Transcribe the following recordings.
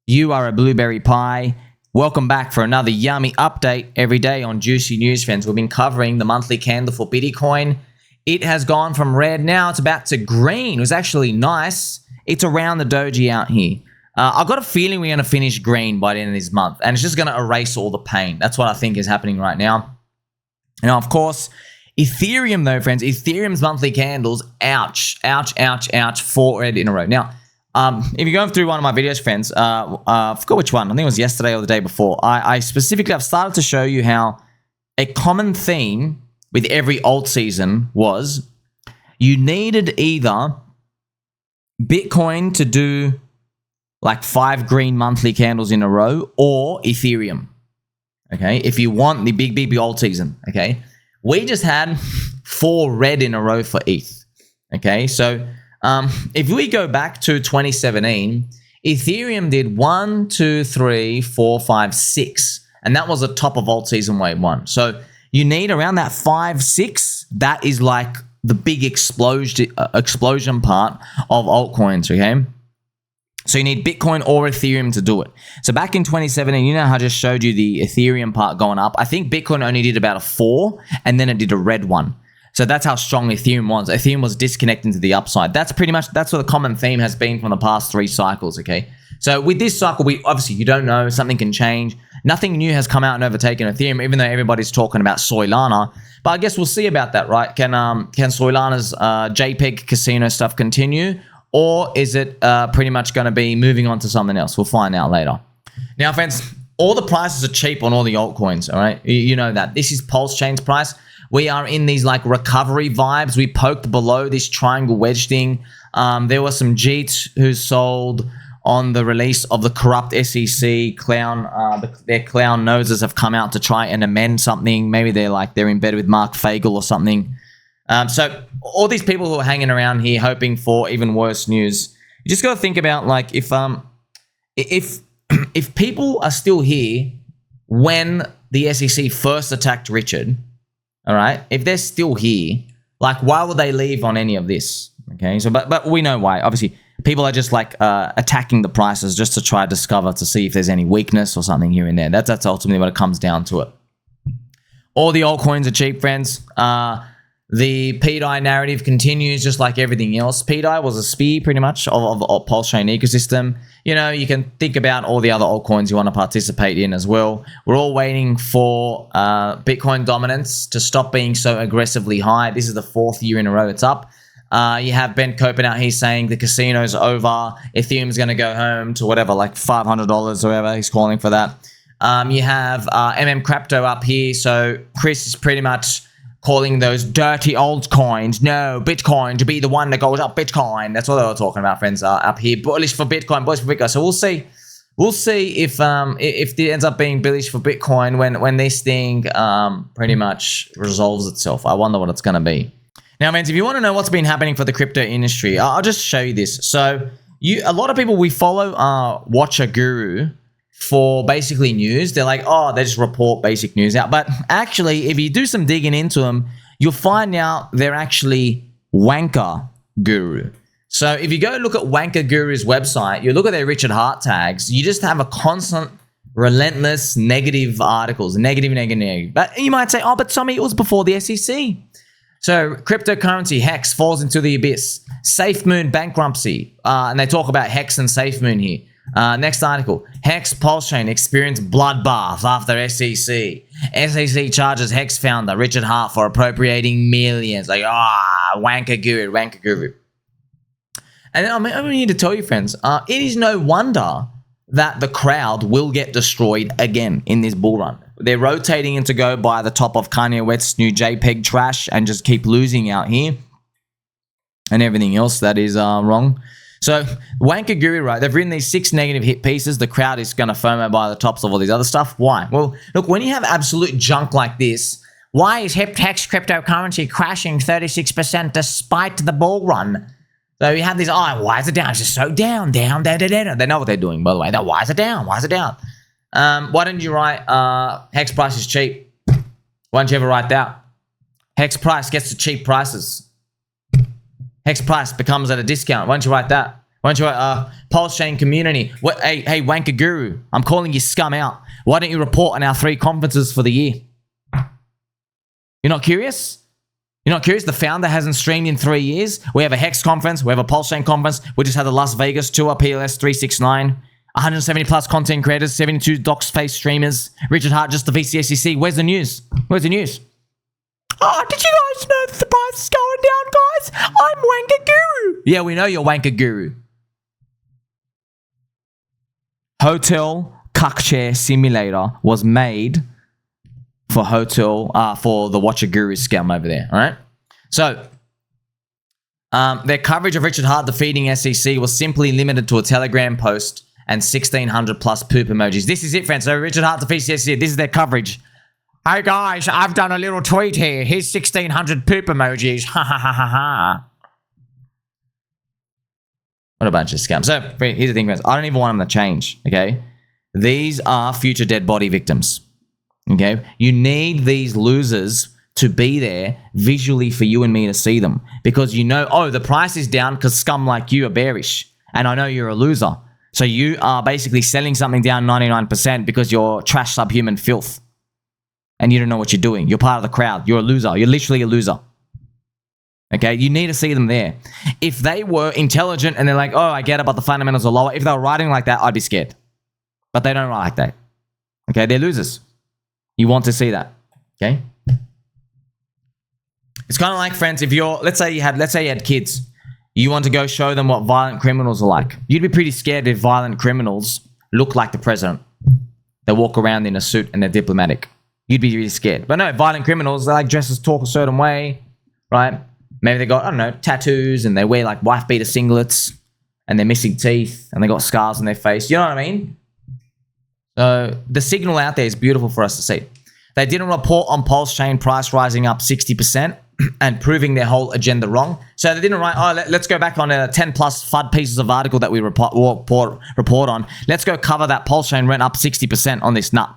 You are a blueberry pie. Welcome back for another yummy update every day on Juicy News, friends. We've been covering the monthly candle for Bitcoin. It has gone from red, now it's about to green. It was actually nice. It's around the doji out here. I've got a feeling we're going to finish green by the end of this month, and it's just going to erase all the pain. That's what I think is happening right now. Now, of course, Ethereum, though, friends, Ethereum's monthly candles, ouch, ouch, ouch, ouch, 4 red in a row. Now, if you're going through one of my videos, friends, I forgot which one. I think it was yesterday or the day before. I've started to show you how a common theme with every alt season was you needed either Bitcoin to do like 5 green monthly candles in a row or Ethereum. Okay, if you want the big alt season. Okay, we just had 4 red in a row for ETH. Okay, so if we go back to 2017, Ethereum did 1, 2, 3, 4, 5, 6, and that was the top of alt season wave 1. So you need around that 5, 6. That is like the big explosion part of altcoins. Okay, so you need Bitcoin or Ethereum to do it. So back in 2017, you know how I just showed you the Ethereum part going up. I think Bitcoin only did about a 4, and then it did a red one. So that's how strong Ethereum was. Ethereum was disconnecting to the upside. That's what the common theme has been from the past 3 cycles, okay? So with this cycle, obviously you don't know, something can change. Nothing new has come out and overtaken Ethereum, even though everybody's talking about Solana. But I guess we'll see about that, right? Can Solana's JPEG casino stuff continue? Or is it pretty much going to be moving on to something else? We'll find out later. Now, friends, all the prices are cheap on all the altcoins, all right? You know that. This is PulseChain's price. We are in these like recovery vibes. We poked below this triangle wedge thing. There were some Jeets who sold on the release of the corrupt SEC clown. Their clown noses have come out to try and amend something. Maybe they're in bed with Mark Fagel or something. So all these people who are hanging around here hoping for even worse news, you just got to think about like if people are still here when the SEC first attacked Richard. All right, if they're still here, like why would they leave on any of this? Okay, so but we know why. Obviously, people are just like attacking the prices just to try to see if there's any weakness or something here and there. That's ultimately what it comes down to it. All the altcoins are cheap, friends. The PDI narrative continues just like everything else. PDI was a spear pretty much of PulseChain ecosystem. You know, you can think about all the other altcoins you want to participate in as well. We're all waiting for Bitcoin dominance to stop being so aggressively high. This is the 4th year in a row it's up. You have Ben Copen out here saying the casino's over. Ethereum's going to go home to whatever, like $500 or whatever he's calling for that. You have Crypto up here. So Chris is pretty much calling those dirty altcoins, no, Bitcoin to be the one that goes up, Bitcoin. That's what they were talking about, friends, up here. Bullish for Bitcoin, bullish for Bitcoin. So we'll see. We'll see if it ends up being bullish for Bitcoin when this thing pretty much resolves itself. I wonder what it's going to be. Now, friends, if you want to know what's been happening for the crypto industry, I'll just show you this. So a lot of people, we follow WankerGuru for basically news. They're like, oh, they just report basic news out. But actually, if you do some digging into them, you'll find out they're actually WankerGuru. So if you go look at WankerGuru's website, you look at their Richard Hart tags, you just have a constant, relentless negative articles, negative. But you might say, oh, but Tommy, it was before the SEC. So cryptocurrency, Hex, falls into the abyss. SafeMoon bankruptcy. And they talk about Hex and SafeMoon here. Next article, Hex PulseChain experienced bloodbath after SEC. SEC charges Hex founder Richard Hart for appropriating millions. Like, WankerGuru. And I need to tell you, friends, it is no wonder that the crowd will get destroyed again in this bull run. They're rotating in to go by the top of Kanye West's new JPEG trash and just keep losing out here. And everything else that is wrong. So WankerGuru, right, they've written these 6 negative hit pieces. The crowd is going to FOMO by the tops of all these other stuff. Why? Well, look, when you have absolute junk like this, why is Hex cryptocurrency crashing 36% despite the bull run? So you have these, why is it down? It's just so down. They know what they're doing, by the way. Why is it down? Why don't you write Hex price is cheap? Why don't you ever write that? Hex price gets to cheap prices. Hex price becomes at a discount. Why don't you write that? Why don't you, PulseChain Community? Hey, WankerGuru, I'm calling you scum out. Why don't you report on our 3 conferences for the year? You're not curious? You're not curious? The founder hasn't streamed in 3 years. We have a Hex conference. We have a PulseChain conference. We just had the Las Vegas tour, PLS 369. 170 plus content creators, 72 DocsFace streamers. Richard Hart, just the VCSEC. Where's the news? Where's the news? Oh, did you guys know that the price is going down, guys? I'm WankerGuru. Yeah, we know you're WankerGuru. Hotel Cuck Chair Simulator was made for for the Watcher Guru scam over there. All right. So their coverage of Richard Hart defeating SEC was simply limited to a Telegram post and 1,600 plus poop emojis. This is it, friends. So Richard Hart defeats SEC. This is their coverage. Hey guys, I've done a little tweet here. Here's 1,600 poop emojis. Ha ha ha ha ha. What a bunch of scams. So here's the thing, friends. I don't even want them to change. Okay. These are future dead body victims. Okay, you need these losers to be there visually for you and me to see them, because you know, oh, the price is down because scum like you are bearish, and I know you're a loser. So you are basically selling something down 99% because you're trash subhuman filth, and you don't know what you're doing. You're part of the crowd. You're a loser. You're literally a loser. Okay, you need to see them there. If they were intelligent and they're like, oh, I get it, but the fundamentals are lower. If they were writing like that, I'd be scared. But they don't write like that. Okay, they're losers. You want to see that, okay? It's kind of like, friends, if you're, let's say you had kids, you want to go show them what violent criminals are like. You'd be pretty scared if violent criminals look like the president. They walk around in a suit and they're diplomatic. You'd be really scared. But no, violent criminals, they like dresses, talk a certain way, right? Maybe they got, I don't know, tattoos, and they wear like wife beater singlets, and they're missing teeth, and they got scars on their face. You know what I mean? So the signal out there is beautiful for us to see. They didn't report on PulseChain price rising up 60% and proving their whole agenda wrong. So they didn't write, oh, let's go back on 10 plus FUD pieces of article that we report on. Let's go cover that PulseChain went up 60% on this. Nah,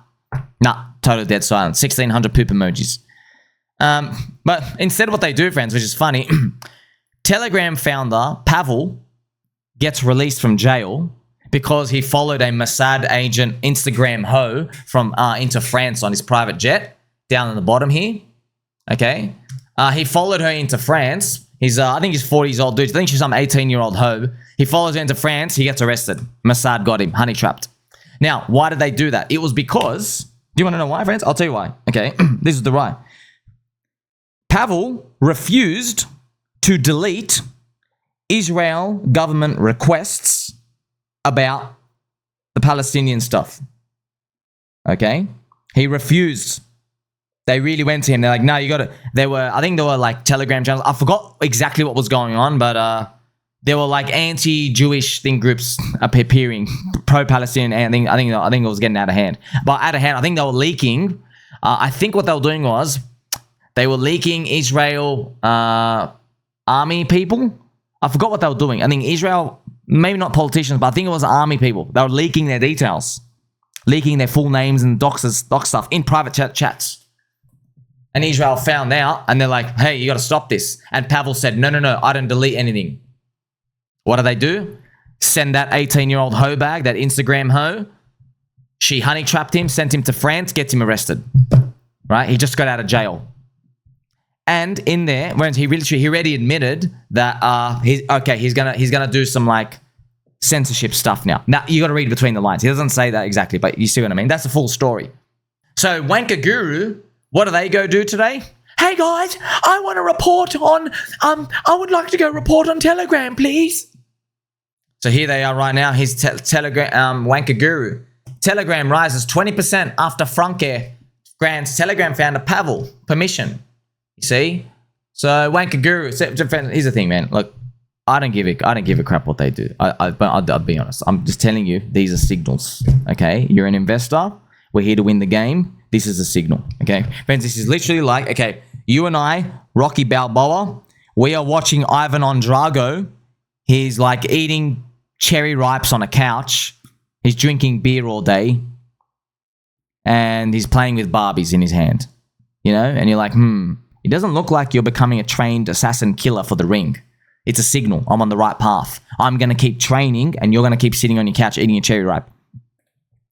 total dead silence. 1,600 poop emojis. But instead what they do, friends, which is funny, Telegram founder Pavel gets released from jail because he followed a Mossad agent Instagram hoe from into France on his private jet down in the bottom here. Okay, he followed her into France. He's I think he's 40 years old dude. I think she's some 18-year-old hoe. He follows her into France. He gets arrested. Mossad got him honey trapped. Now, why did they do that? It was because. Do you want to know why, friends? I'll tell you why. Okay, this is the why. Pavel refused to delete Israel government requests about the Palestinian stuff. Okay? He refused. They really went to him. They're like, no, you got to... I think there were like Telegram channels. I forgot exactly what was going on, but there were like anti-Jewish thing groups appearing, pro-Palestinian. I think it was getting out of hand. But out of hand, I think they were leaking. I think what they were doing was they were leaking Israel army people. I forgot what they were doing. I think Israel... Maybe not politicians, but I think it was army people. They were leaking their details, leaking their full names and doc stuff in private chats. And Israel found out, and they're like, hey, you got to stop this. And Pavel said, no, I don't delete anything. What do? Send that 18-year-old hoe bag, that Instagram hoe. She honey trapped him, sent him to France, gets him arrested. Right? He just got out of jail. And in there, when he already admitted that he's gonna do some like censorship stuff now. Now you got to read between the lines. He doesn't say that exactly, but you see what I mean. That's the full story. So WankerGuru, what do they go do today? Hey guys, I want to report on. I would like to go report on Telegram, please. So here they are right now. He's Telegram WankerGuru. Telegram rises 20% after Franke grants Telegram founder Pavel permission. You see? So WankerGuru, here's the thing, man. Look, I don't give a crap what they do. I'll be honest. I'm just telling you, these are signals. Okay? You're an investor. We're here to win the game. This is a signal. Okay? Friends, this is literally like, okay, you and I, Rocky Balboa, we are watching Ivan on Drago. He's like eating cherry ripes on a couch. He's drinking beer all day. And he's playing with Barbies in his hand. You know? And you're like, it doesn't look like you're becoming a trained assassin killer for the ring. It's a signal. I'm on the right path. I'm going to keep training and you're going to keep sitting on your couch eating a cherry ripe.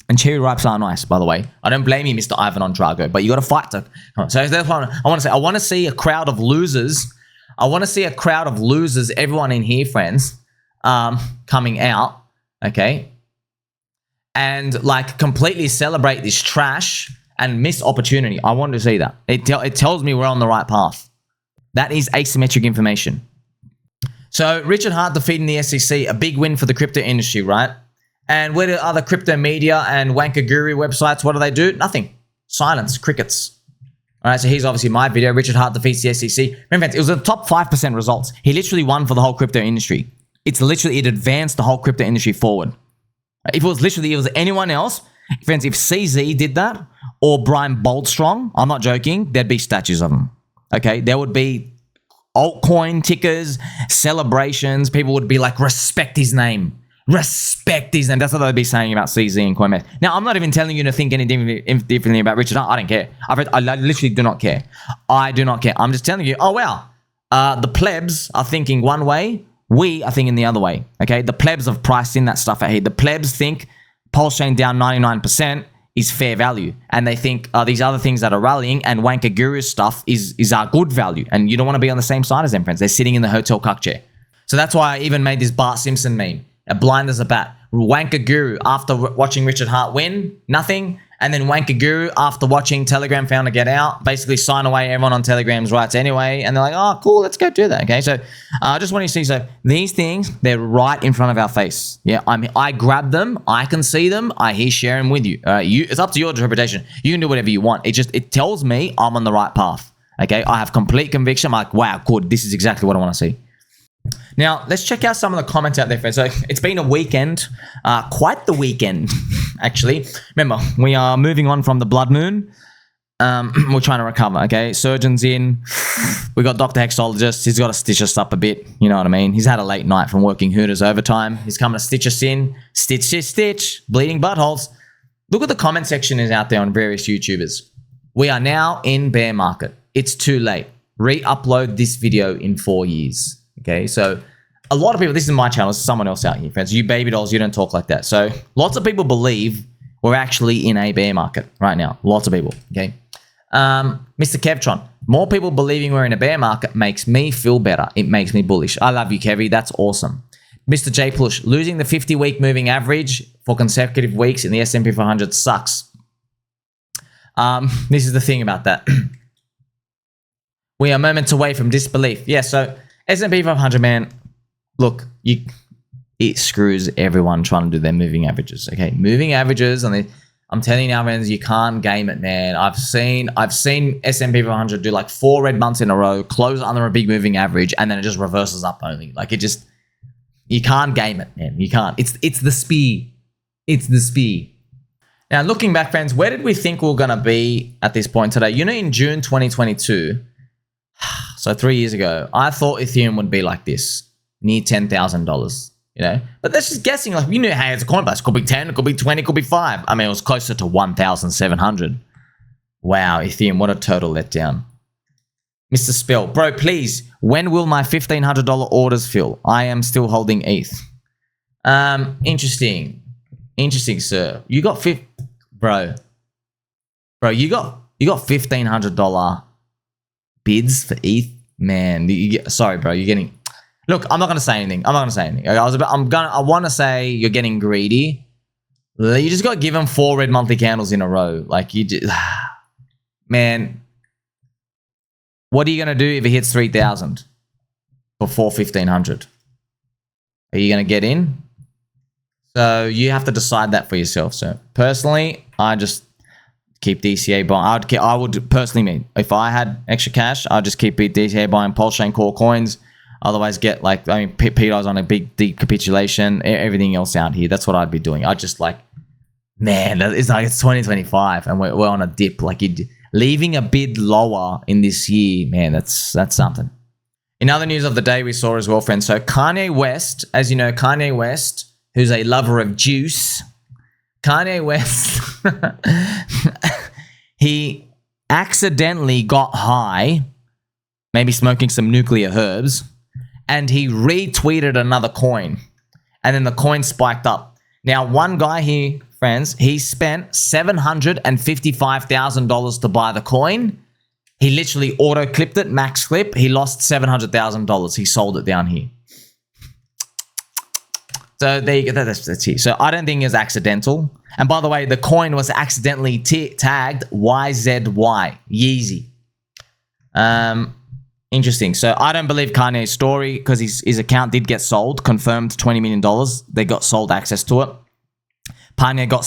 And cherry ripes are nice, by the way. I don't blame you, Mr. Ivan on Drago, but you got to fight to. So that's what I want to say. I want to see a crowd of losers. I want to see a crowd of losers, everyone in here, friends, coming out, okay? And like completely celebrate this trash and miss opportunity. I want to see that. It tells me we're on the right path. That is asymmetric information. So Richard Hart defeating the SEC, a big win for the crypto industry, right? And where do other crypto media and WankerGuru websites, what do? Nothing. Silence. Crickets. All right, so here's obviously my video. Richard Hart defeats the SEC. Remember, it was the top 5% results. He literally won for the whole crypto industry. It advanced the whole crypto industry forward. If it was anyone else, friends, if CZ did that or Brian Boldstrong, I'm not joking, there'd be statues of him. Okay, there would be altcoin tickers, celebrations. People would be like, respect his name. Respect his name. That's what they'd be saying about CZ and Coinbase. Now, I'm not even telling you to think anything differently about Richard Hart. I don't care. I literally do not care. I do not care. I'm just telling you, oh, wow. The plebs are thinking one way. We are thinking the other way. Okay, the plebs have priced in that stuff out here. The plebs think PulseChain down 99% is fair value. And they think these other things that are rallying and WankerGuru stuff is our good value. And you don't want to be on the same side as them, friends. They're sitting in the hotel cuck chair. So that's why I even made this Bart Simpson meme. Blind as a bat. WankerGuru after watching Richard Hart win, nothing. And then WankerGuru after watching Telegram founder get out, basically sign away everyone on Telegram's rights anyway. And they're like, oh, cool, let's go do that. Okay, so I just want you to see, so these things, they're right in front of our face. Yeah, I grab them, I can see them, I share them with you. It's up to your interpretation. You can do whatever you want. It tells me I'm on the right path. Okay, I have complete conviction. I'm like, wow, good, this is exactly what I want to see. Now, let's check out some of the comments out there, friends. So, it's been a weekend, quite the weekend, actually. Remember, we are moving on from the blood moon. We're trying to recover, okay? Surgeon's in. We got Dr. Hexologist. He's got to stitch us up a bit, you know what I mean? He's had a late night from working Hooters overtime. He's coming to stitch us in. Stitch, stitch, stitch. Bleeding buttholes. Look what the comment section is out there on various YouTubers. We are now in bear market. It's too late. Re-upload this video in 4 years. Okay, so a lot of people, this is my channel, it's someone else out here, friends. You baby dolls, you don't talk like that. So lots of people believe we're actually in a bear market right now. Lots of people, okay? Mr. Kevtron, more people believing we're in a bear market makes me feel better. It makes me bullish. I love you, Kevy. That's awesome. Mr. J Push, losing the 50-week moving average for consecutive weeks in the S&P 500 sucks. This is the thing about that. We are moments away from disbelief. Yeah, so S&P 500, man, look, it screws everyone trying to do their moving averages, okay? Moving averages, and I'm telling you now, friends, you can't game it, man. I've seen S&P 500 do like 4 red months in a row, close under a big moving average, and then it just reverses up only. Like, you can't game it, man. You can't. It's the spear. It's the spear. Now, looking back, friends, where did we think we were going to be at this point today? You know, in June 2022... So 3 years ago, I thought Ethereum would be like this, near $10,000, you know? But that's just guessing. Like, you knew, hey, it's a Coinbase. It could be 10, it could be 20, it could be 5. I mean, it was closer to 1,700. Wow, Ethereum, what a total letdown. Mr. Spill, bro, please, when will my $1,500 orders fill? I am still holding ETH. Interesting. Interesting, sir. You got bro, you got $1,500 bids for ETH, man. Sorry, bro. You're getting. Look, I'm not gonna say anything. I want to say you're getting greedy. You just got to give them 4 red monthly candles in a row. Like you just, man. What are you gonna do if it hits 3,000 before 1,500? Are you gonna get in? So you have to decide that for yourself. So personally, I just keep DCA buying. I would personally mean if I had extra cash, I'd just keep DCA buying PulseChain core coins. Otherwise, get like, I mean, Peter's on a big decapitulation, everything else out here. That's what I'd be doing. I'd just like, man, it's like it's 2025 and we're on a dip. Like leaving a bid lower in this year, man, that's something. In other news of the day, we saw as well, friends. So Kanye West, as you know, Kanye West, who's a lover of juice, Kanye West, he accidentally got high, maybe smoking some nuclear herbs, and he retweeted another coin, and then the coin spiked up. Now, one guy here, friends, he spent $755,000 to buy the coin. He literally auto-clipped it, max clip. He lost $700,000. He sold it down here. So there you go. That's here. So I don't think it's accidental. And by the way, the coin was accidentally tagged YZY, Yeezy. Interesting. So I don't believe Kanye's story because his account did get sold, confirmed $20 million. They got sold access to it. Kanye got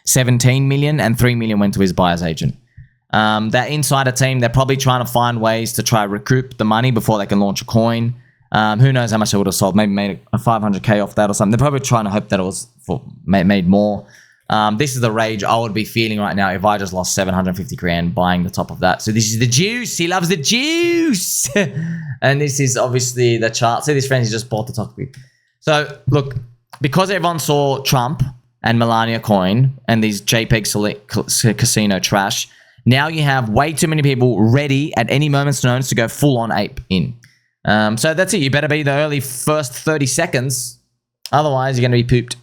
17 million and 3 million went to his buyer's agent. That insider team, they're probably trying to find ways to try recoup the money before they can launch a coin. Who knows how much they would have sold? Maybe made a 500K off that or something. They're probably trying to hope that it was made more. This is the rage I would be feeling right now if I just lost 750 grand buying the top of that. So this is the juice. He loves the juice. And this is obviously the chart. See, this friend, he just bought the top. So look, because everyone saw Trump and Melania coin and these JPEG casino trash, now you have way too many people ready at any moment's notice to go full on ape in. So that's it. You better be the early first 30 seconds. Otherwise, you're going to be pooped.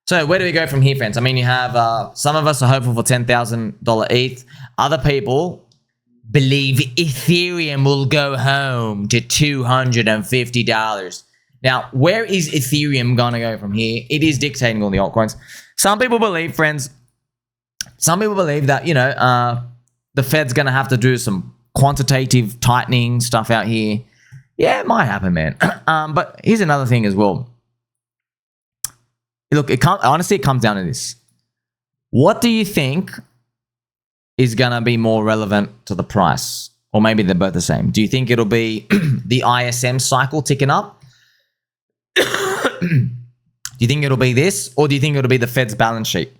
So where do we go from here, friends? I mean, you have some of us are hopeful for $10,000 ETH. Other people believe Ethereum will go home to $250. Now, where is Ethereum going to go from here? It is dictating all the altcoins. Some people believe, friends, that, you know, the Fed's going to have to do some quantitative tightening stuff out here. Yeah, it might happen, man. But here's another thing as well. Look, honestly, it comes down to this. What do you think is going to be more relevant to the price? Or maybe they're both the same. Do you think it'll be the ISM cycle ticking up? Do you think it'll be this? Or do you think it'll be the Fed's balance sheet?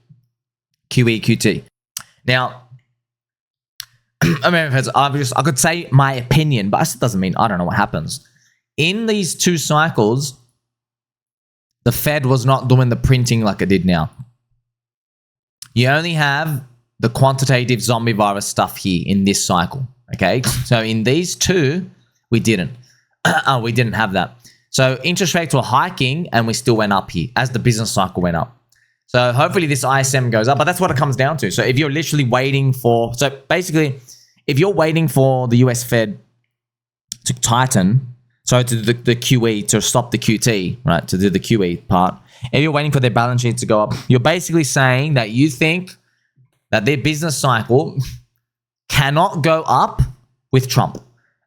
QE, QT. Now, I mean, I could say my opinion, but it doesn't mean I don't know what happens. In these two cycles, the Fed was not doing the printing like it did now. You only have the quantitative zombie virus stuff here in this cycle, okay? So in these two, we didn't. We didn't have that. So interest rates were hiking and we still went up here as the business cycle went up. So hopefully this ISM goes up, but that's what it comes down to. So if you're literally waiting for, so basically, if you're waiting for the US Fed to tighten, so to do the QE, to stop the QT, right, to do the QE part, if you're waiting for their balance sheet to go up, you're basically saying that you think that their business cycle cannot go up with Trump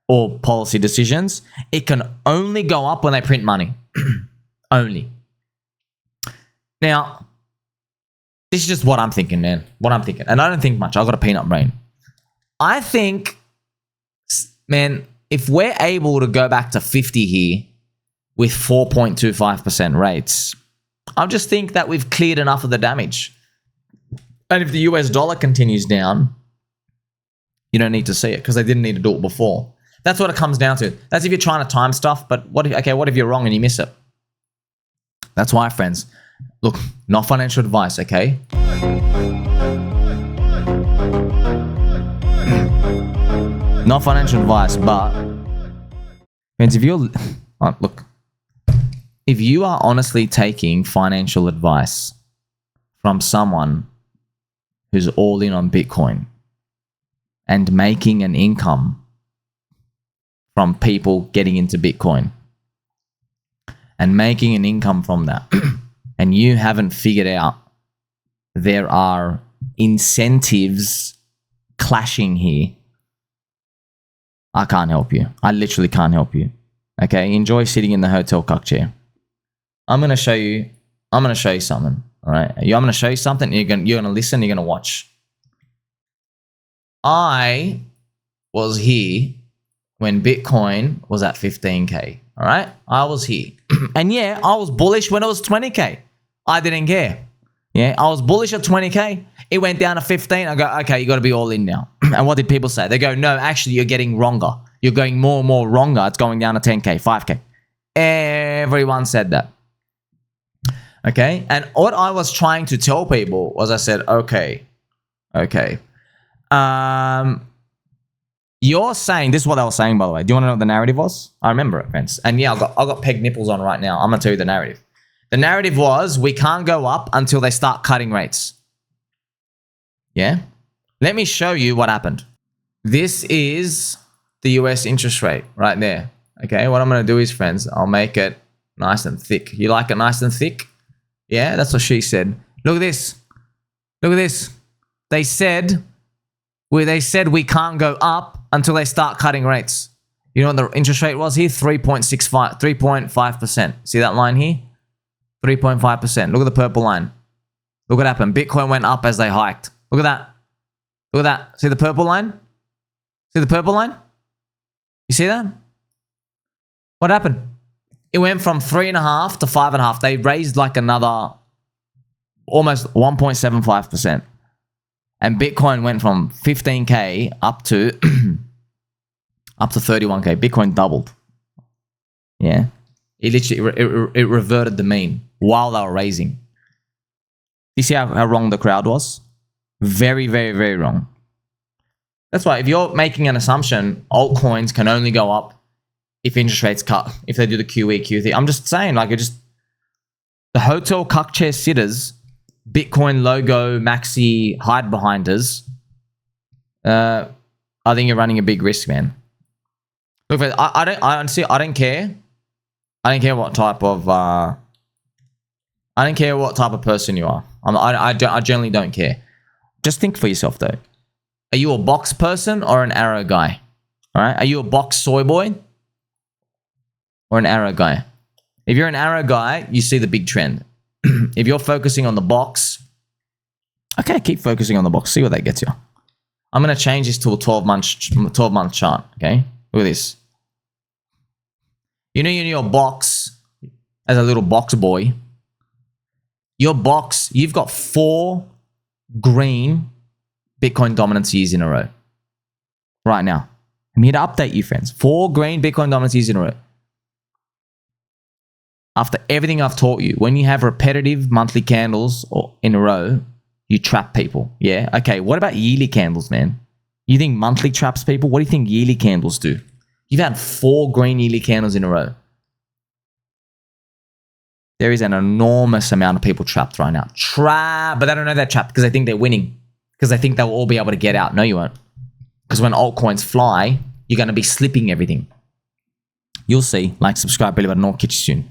or policy decisions. It can only go up when they print money. Only. Now, this is just what I'm thinking, man. What I'm thinking. And I don't think much. I've got a peanut brain. I think, man, if we're able to go back to 50 here with 4.25% rates, I just think that we've cleared enough of the damage. And if the US dollar continues down, you don't need to see it because they didn't need to do it before. That's what it comes down to. That's if you're trying to time stuff, but what if you're wrong and you miss it? That's why, friends. Look, not financial advice, okay? Not financial advice, but friends, if you're look, if you are honestly taking financial advice from someone who's all in on Bitcoin and making an income from people getting into Bitcoin and making an income from that, and you haven't figured out there are incentives clashing here, I can't help you. I literally can't help you. Okay, enjoy sitting in the hotel cuck chair. I'm gonna show you something. All right, I'm gonna show you something. You're gonna listen. You're gonna watch. I was here when Bitcoin was at 15K. All right, I was here, and yeah, I was bullish when it was 20K. I didn't care. Yeah, I was bullish at 20K. It went down to 15. I go, okay, you got to be all in now. And what did people say? They go, no, actually, you're getting wronger. You're going more and more wronger. It's going down to 10K, 5K. Everyone said that. Okay. And what I was trying to tell people was I said, okay. You're saying, this is what they were saying, by the way. Do you want to know what the narrative was? I remember it, friends. And yeah, I got peg nipples on right now. I'm going to tell you the narrative. The narrative was, we can't go up until they start cutting rates. Yeah? Let me show you what happened. This is the US interest rate right there. Okay, what I'm going to do is, friends, I'll make it nice and thick. You like it nice and thick? Yeah, that's what she said. Look at this. Look at this. They said we can't go up until they start cutting rates. You know what the interest rate was here? 3.5%. See that line here? 3.5%. Look at the purple line. Look what happened. Bitcoin went up as they hiked. Look at that. Look at that. See the purple line? See the purple line? You see that? What happened? It went from 3.5 to 5.5. They raised like another almost 1.75%. And Bitcoin went from 15K up to 31K. Bitcoin doubled. Yeah. It literally it reverted the mean while they were raising. You see how wrong the crowd was? Very, very, very wrong. That's why if you're making an assumption, altcoins can only go up if interest rates cut, if they do the QE, QT. I'm just saying, like, the hotel cuck chair sitters, Bitcoin logo, maxi, hide behinders, I think you're running a big risk, man. Look, I don't care. I don't care what type of person you are. I generally don't care. Just think for yourself, though. Are you a box person or an arrow guy? All right. Are you a box soy boy or an arrow guy? If you're an arrow guy, you see the big trend. If you're focusing on the box, okay, keep focusing on the box. See what that gets you. I'm going to change this to a 12-month chart, okay? Look at this. You know, in your box, as a little box boy, your box, you've got 4 green Bitcoin dominance years in a row. Right now. I'm here to update you, friends. 4 green Bitcoin dominance years in a row. After everything I've taught you, when you have repetitive monthly candles in a row, you trap people. Yeah? Okay, what about yearly candles, man? You think monthly traps people? What do you think yearly candles do? You've had 4 green yearly candles in a row. There is an enormous amount of people trapped right now. But they don't know they're trapped because they think they're winning. Because they think they'll all be able to get out. No, you won't. Because when altcoins fly, you're going to be slipping everything. You'll see. Like, subscribe, belly button, or catch you soon.